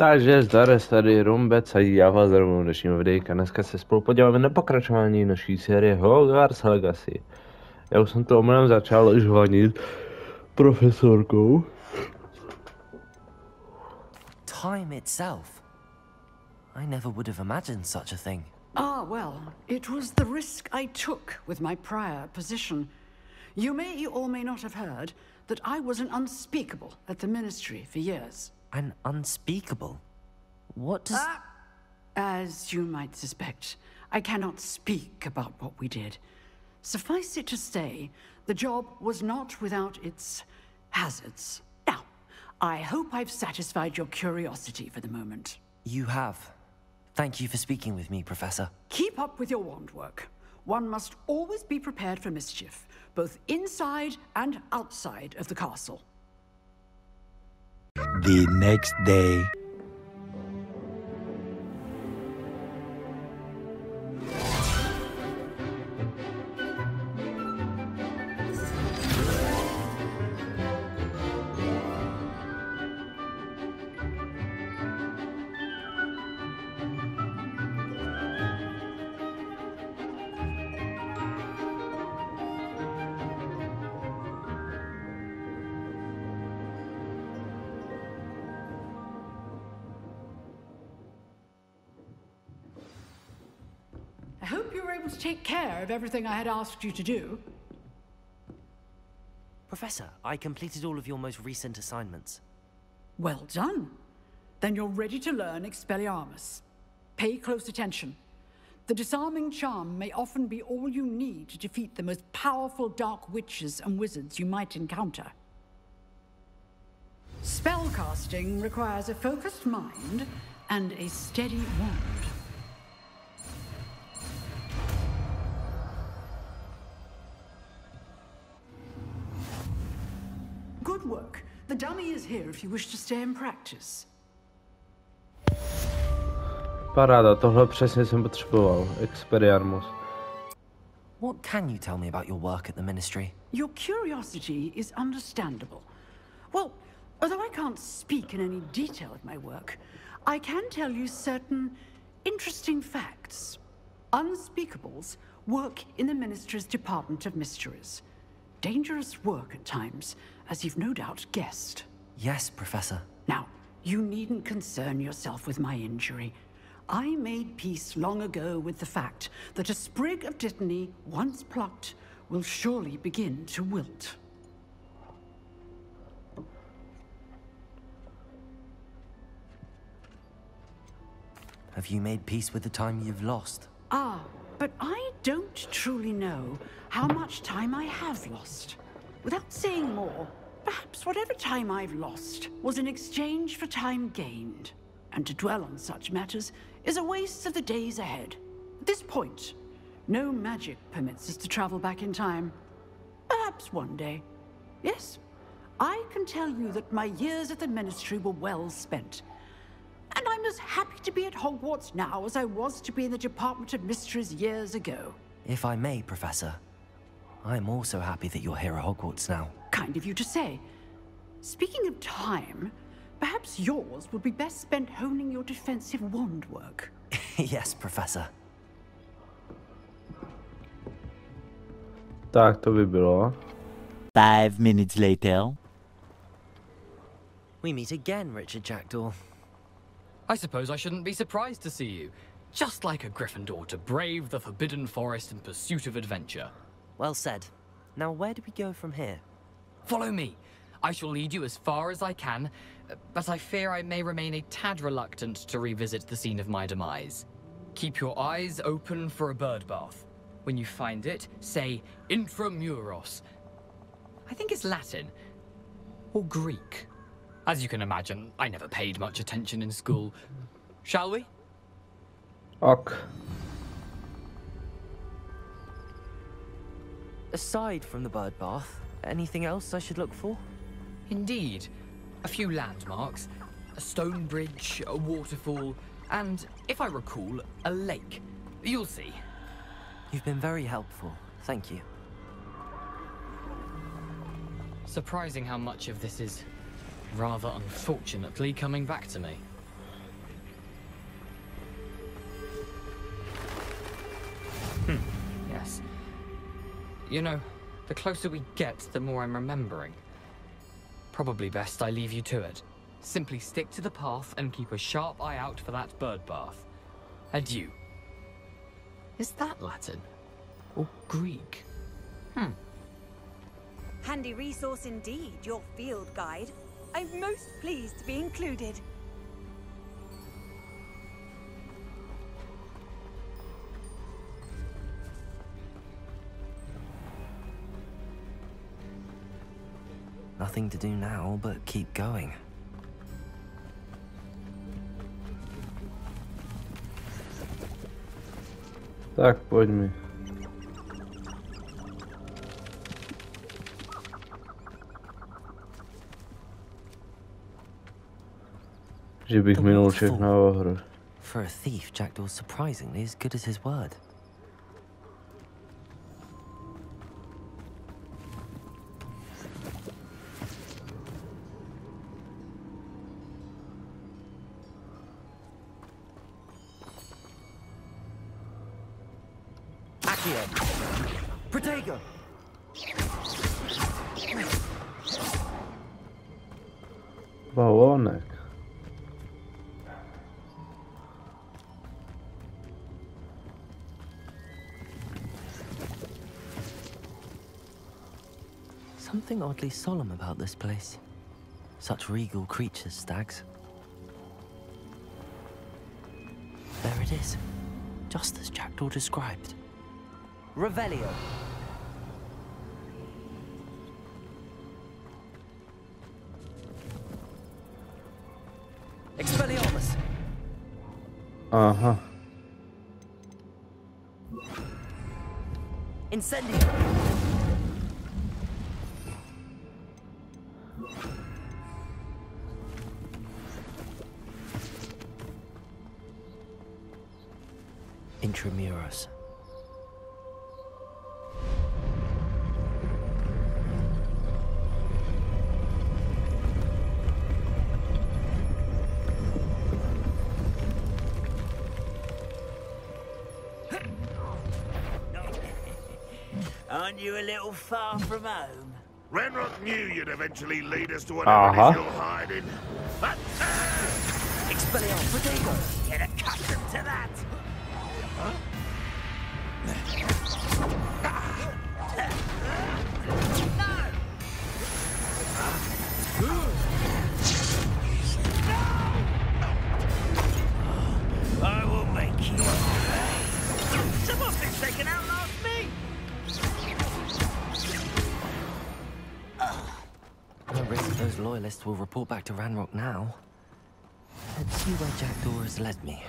Takže Zdarec, tady Rumbec a já vás zdravím dnešního videjka. Dneska se spolu podíváme na pokračování naší série Hogwarts Legacy. Já už jsem to omylem začal žvanit profesorkou. Time itself. I never would have imagined such a thing. Ah, well, it was the risk I took with my prior position. You may or may not have heard that I was an unspeakable at the ministry for years. An unspeakable? What does... As you might suspect, I cannot speak about what we did. Suffice it to say, the job was not without its hazards. Now, I hope I've satisfied your curiosity for the moment. You have. Thank you for speaking with me, Professor. Keep up with your wand work. One must always be prepared for mischief, both inside and outside of the castle. The next day. I hope you were able to take care of everything I had asked you to do. Professor, I completed all of your most recent assignments. Well done. Then you're ready to learn Expelliarmus. Pay close attention. The disarming charm may often be all you need to defeat the most powerful dark witches and wizards you might encounter. Spellcasting requires a focused mind and a steady wand. Good work. The dummy is here if you wish to stay and practice. Paráda, tohle přesně jsem potřeboval. Expelliarmus. What can you tell me about your work at the ministry? Your curiosity is understandable. Well, although I can't speak in any detail of my work, I can tell you certain interesting facts. Unspeakables work in the ministry's Department of Mysteries. Dangerous work at times, as you've no doubt guessed. Yes, Professor. Now, you needn't concern yourself with my injury. I made peace long ago with the fact that a sprig of dittany, once plucked, will surely begin to wilt. Have you made peace with the time you've lost? Ah, but I don't truly know how much time I have lost. Without saying more, perhaps whatever time I've lost was in exchange for time gained. And to dwell on such matters is a waste of the days ahead. At this point, no magic permits us to travel back in time. Perhaps one day. Yes, I can tell you that my years at the ministry were well spent. And I'm as happy to be at Hogwarts now as I was to be in the Department of Mysteries years ago. If I may, Professor, I'm also happy that you're here at Hogwarts now. Kind of you to say. Speaking of time, perhaps yours would be best spent honing your defensive wand work. Yes, Professor. Tak to by bylo. 5 minutes later. We meet again, Richard Jackdaw. I suppose I shouldn't be surprised to see you. Just like a Gryffindor to brave the Forbidden Forest in pursuit of adventure. Well said. Now where do we go from here? Follow me. I shall lead you as far as I can, but I fear I may remain a tad reluctant to revisit the scene of my demise. Keep your eyes open for a bird bath. When you find it, say intramuros. I think it's Latin. Or Greek. As you can imagine, I never paid much attention in school. Shall we? Ok. Aside from the bird bath, anything else I should look for? Indeed. A few landmarks, a stone bridge, a waterfall, and, if I recall, a lake. You'll see. You've been very helpful. Thank you. Surprising how much of this is rather unfortunately coming back to me. You know, the closer we get, the more I'm remembering. Probably best I leave you to it. Simply stick to the path and keep a sharp eye out for that bird bath. Adieu. Is that Latin? Or Greek? Handy resource indeed, your field guide. I'm most pleased to be included. Nothing to do now but keep going. Tak, pojďme. Že bych minul všechno hru. For a thief, Jackdaw's surprisingly as good as his word. Protego! Balonek. Something oddly solemn about this place. Such regal creatures, stags. There it is, just as Jackdaw described. Revelio. Expelliarmus. Aha. Incendio. Intramuros. Aren't you a little far from home? Renrock knew you'd eventually lead us to whatever it is you're hiding. Expelliarmus. Protego. Get accustomed to that! I will make you pay. Someone's been taken out last me! No risk those loyalists will report back to Ranrock now. Let's see where Jackdaw has led me.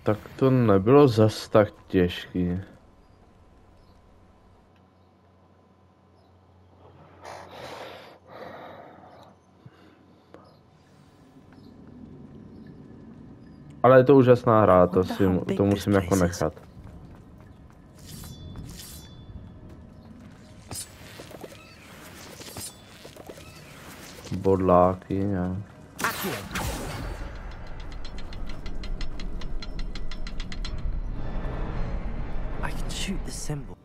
Tak to nebylo zas tak těžký. Ale je to úžasná hra, to musím jako nechat. Bodláky, nějak. I can shoot the symbol.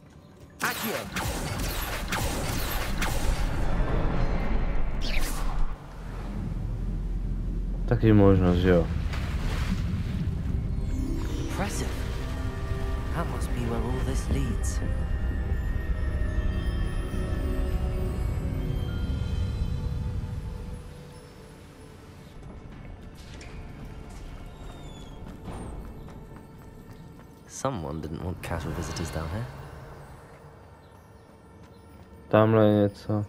Taky možnost, že jo. Impressive. That must be where all this leads. Someone didn't want casual visitors down here. Tamhle je něco.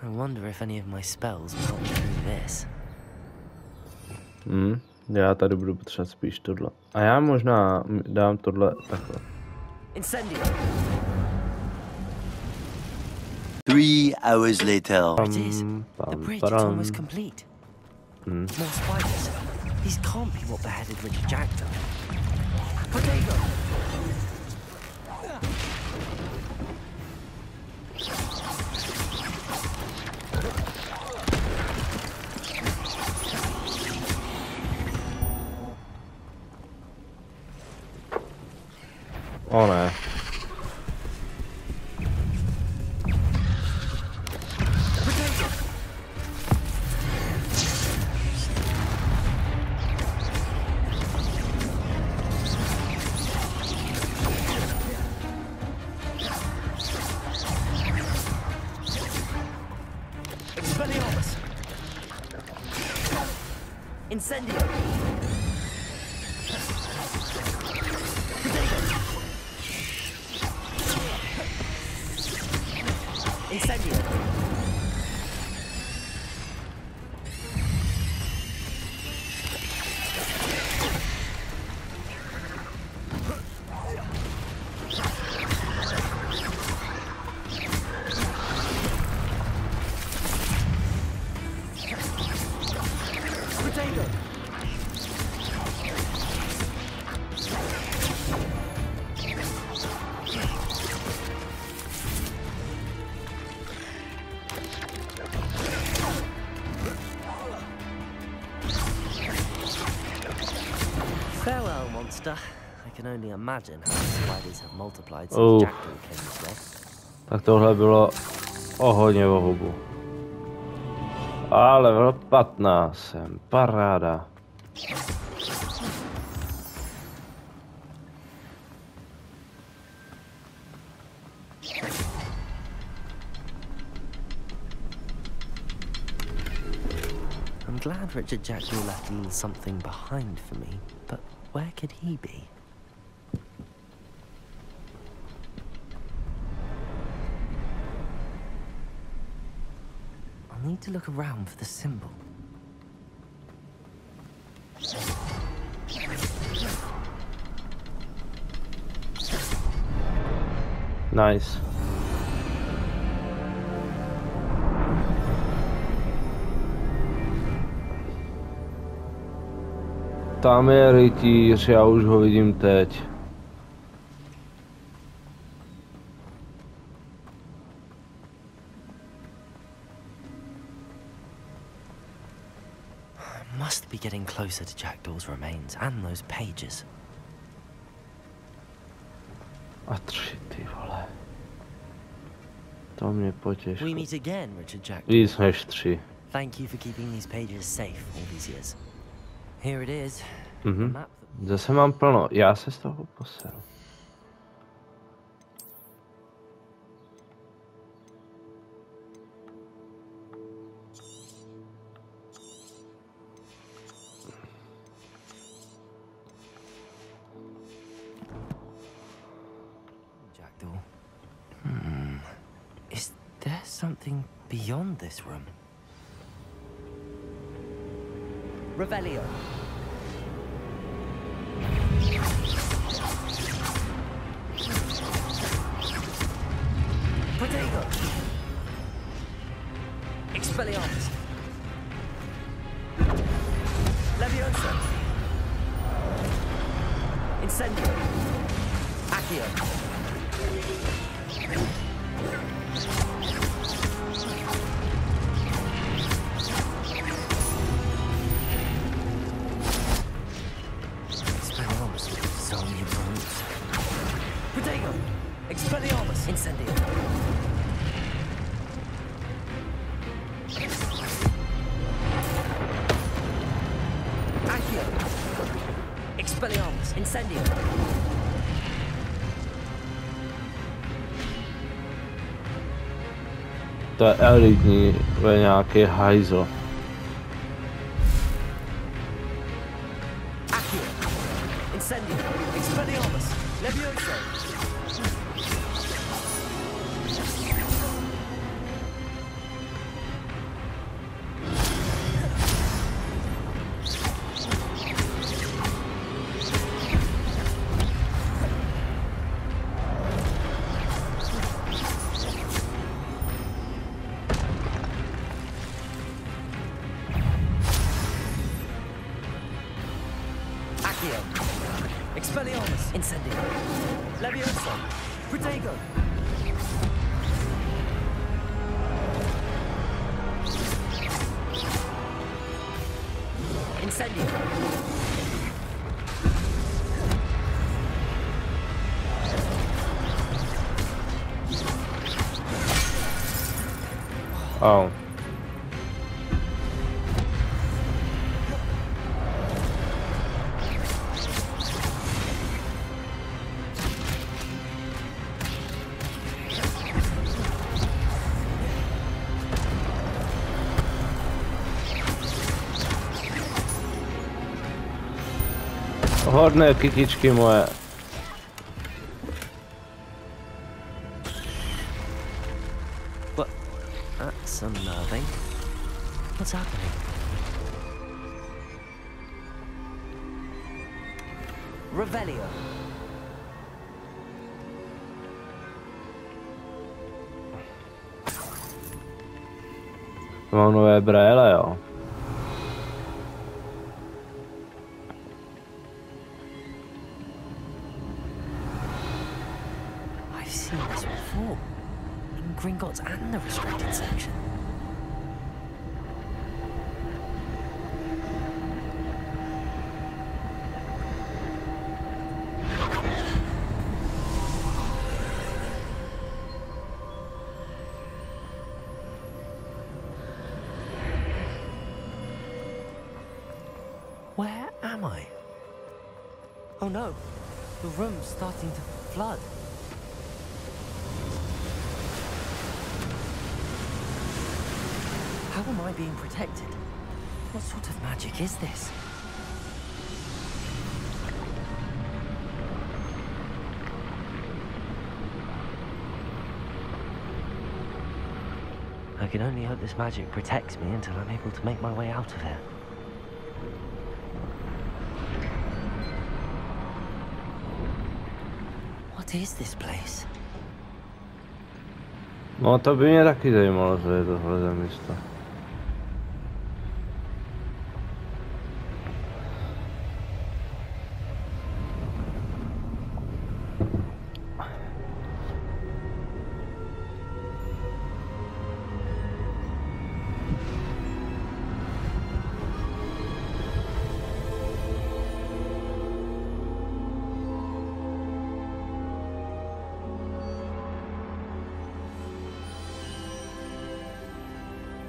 I wonder if any of my spells will help me through this. Já tady budu potřebovat spíš tohle. A já možná dám tohle takhle. Incendio. 3 hours later. It is. The bridge is almost complete. More spiders. These can't be what beheaded Richard Jackdaw. Protego. O ne. Incendio. Incendio. Farewell, monster. I can only imagine how the spiders have multiplied since Jackdaw came this way. Tak tohle bylo o hodně o hubu. Ale level 15 jsem, paráda. I'm glad Richard Jackdaw left a little something behind for me, but where could he be? I'll need to look around for the symbol. Nice. Tam je rytíř, já už ho vidím teď. Must be getting closer to Jackdaw's remains and those pages. A 3, ty vole. To mě potěší. We meet again, Richard Jackdaw. Víc než 3. Thank you for keeping these pages safe all these years. Here it is. Zase mám plno. Já se z toho poseru. Jackdaw. Is there something beyond this room? Revelio. Potato. Expelliarmus. Leviosa. Incendio. Accio. Potato! Expelliarmus! Incendio! Accio! Expelliarmus! Incendio! To je elitní, to je nějaký hajzl. Accio! Incendio! Expelliarmus! Leviosa! Expelliarmus! Incendio! Leviosa! Protego! Incendio! Oh. Hodné kytičky moje. What? That's unnerving. What's happening? Revelio. Mám nové brýle, jo. Gringotts and the restricted section. Where am I? Oh no, the room's starting to flood. How am I being protected? What sort of magic is this? I can only hope this magic protects me until I'm able to make my way out of here. What is this place? No to by mě taky zajímalo, co je tohle za místo.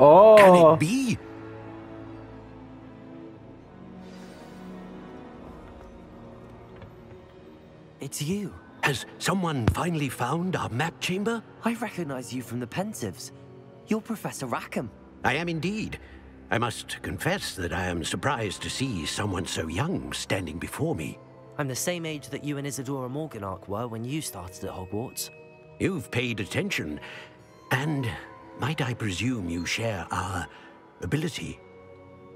Oh. Can it be? It's you. Has someone finally found our map chamber? I recognize you from the Pensieves. You're Professor Rackham. I am indeed. I must confess that I am surprised to see someone so young standing before me. I'm the same age that you and Isadora Morganach were when you started at Hogwarts. You've paid attention, and might I presume you share our ability?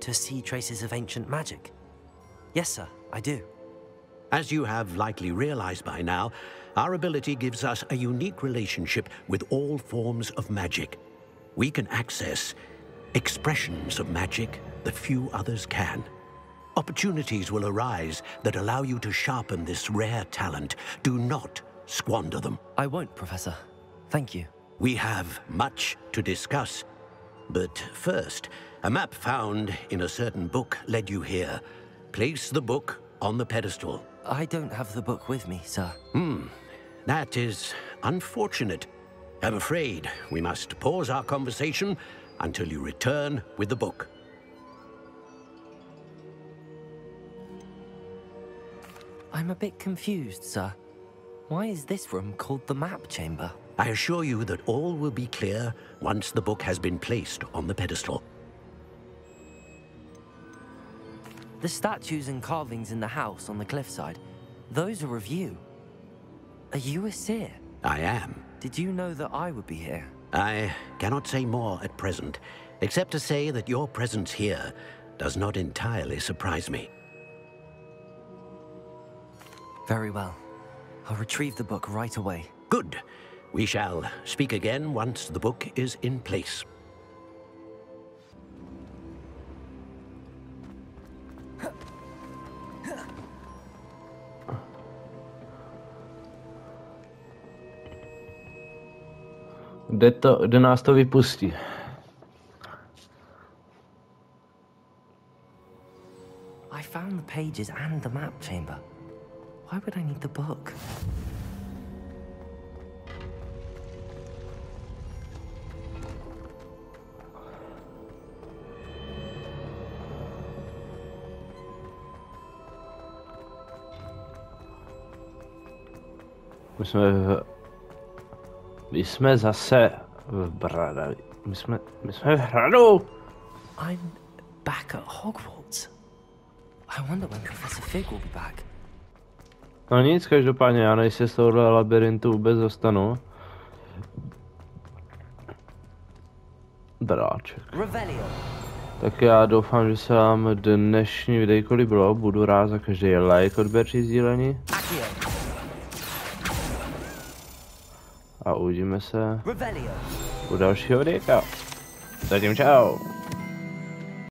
To see traces of ancient magic? Yes, sir, I do. As you have likely realized by now, our ability gives us a unique relationship with all forms of magic. We can access expressions of magic that few others can. Opportunities will arise that allow you to sharpen this rare talent. Do not squander them. I won't, Professor. Thank you. We have much to discuss. But first, a map found in a certain book led you here. Place the book on the pedestal. I don't have the book with me, sir. That is unfortunate. I'm afraid we must pause our conversation until you return with the book. I'm a bit confused, sir. Why is this room called the map chamber? I assure you that all will be clear once the book has been placed on the pedestal. The statues and carvings in the house on the cliffside, those are of you. Are you a seer? I am. Did you know that I would be here? I cannot say more at present, except to say that your presence here does not entirely surprise me. Very well. I'll retrieve the book right away. Good. We shall speak again once the book is in place. Kde nás to vypustí? I found the pages and the map chamber. Why would I need the book? My jsme zase v Bradavi. My jsme v hradu. I'm back at Hogwarts. I wonder when Professor Fig will be back. No nic, každopádně já než se z tohohle labirintu vůbec dostanu. Bráček. Tak já doufám, že se vám dnešní videjko líbilo. Budu rád za každý like, odběr či sdílení. A uvidíme se u dalšího videjka. Zatím čau.